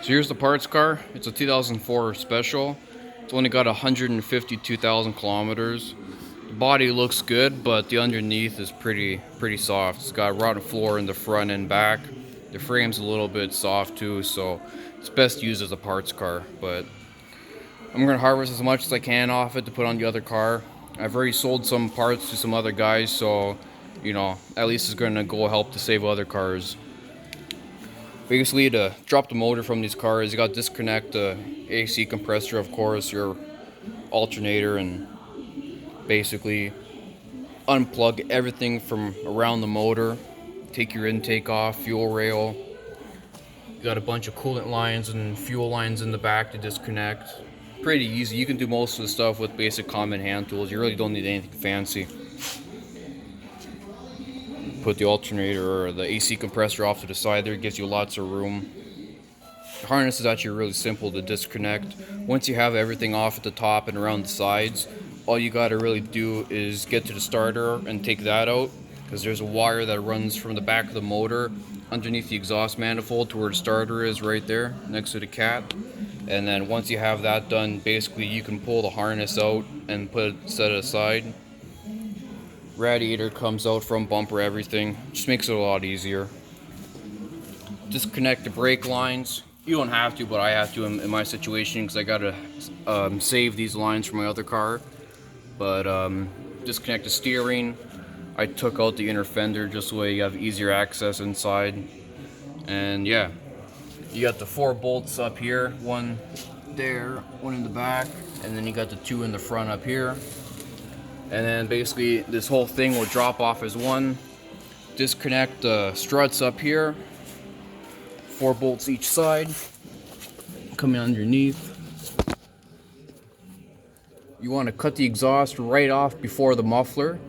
So here's the parts car. It's a 2004 special. It's only got 152,000 kilometers. The body looks good, but the underneath is pretty soft. It's got rotten floor in the front and back. The frame's a little bit soft too, so it's best used as a parts car. But I'm gonna harvest as much as I can off it to put on the other car. I've already sold some parts to some other guys, so you know, at least it's gonna go help to save other cars. Basically, to drop the motor from these cars, you got to disconnect the AC compressor, of course, your alternator, and basically unplug everything from around the motor. Take your intake off, fuel rail. You got a bunch of coolant lines and fuel lines in the back to disconnect. Pretty easy. You can do most of the stuff with basic common hand tools. You really don't need anything fancy. Put the alternator or the AC compressor off to the side there. It gives you lots of room. The harness is actually really simple to disconnect. Once you have everything off at the top and around the sides, all you got to really do is get to the starter and take that out, because there's a wire that runs from the back of the motor underneath the exhaust manifold to where the starter is, right there next to the cat. And then once you have that done, basically you can pull the harness out and set it aside. Radiator comes out from bumper, everything. Just makes it a lot easier. Disconnect the brake lines. You don't have to, but I have to in my situation, because I gotta save these lines from my other car. But disconnect the steering. I took out the inner fender just so you have easier access inside. And yeah, you got the 4 bolts up here, one there, one in the back, and then you got the 2 in the front up here. And then basically this whole thing will drop off as one. Disconnect the struts up here, 4 bolts each side, coming underneath. You want to cut the exhaust right off before the muffler,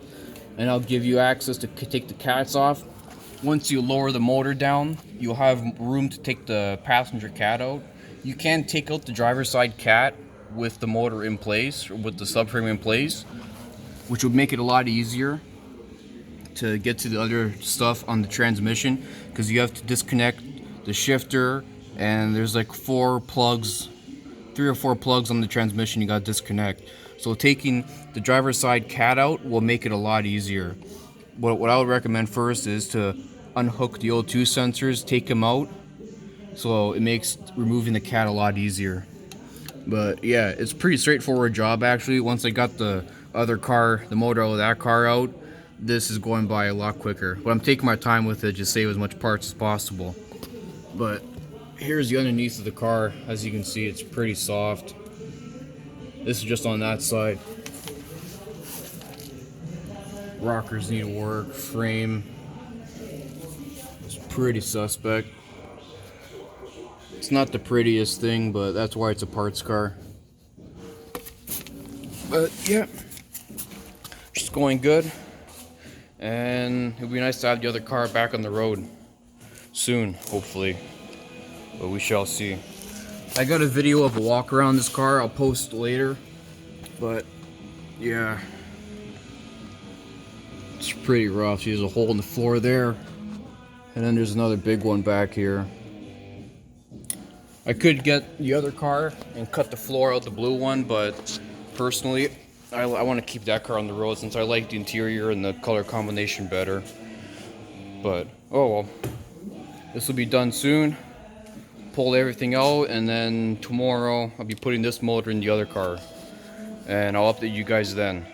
and I'll give you access to take the cats off. Once you lower the motor down, you'll have room to take the passenger cat out. You can take out the driver's side cat with the motor in place, or with the subframe in place, which would make it a lot easier to get to the other stuff on the transmission, because you have to disconnect the shifter, and there's like 4 plugs, 3 or 4 plugs on the transmission you got to disconnect. So taking the driver's side cat out will make it a lot easier. What I would recommend first is to unhook the O2 sensors, take them out, so it makes removing the cat a lot easier. But yeah, it's a pretty straightforward job actually. Once I got the other car, the motor out of that car out, this is going by a lot quicker. But I'm taking my time with it, just save as much parts as possible. But here's the underneath of the car. As you can see, it's pretty soft. This is just on that side. Rockers need work, frame. It's pretty suspect. It's not the prettiest thing, but that's why it's a parts car. But yeah, just going good, and it would be nice to have the other car back on the road soon, hopefully, but we shall see. I got a video of a walk around this car, I'll post later, but yeah, it's pretty rough. There's a hole in the floor there, and then there's another big one back here. I could get the other car and cut the floor out, the blue one, but personally, I want to keep that car on the road since I like the interior and the color combination better. But, oh well. This will be done soon. Pull everything out, and then tomorrow I'll be putting this motor in the other car. And I'll update you guys then.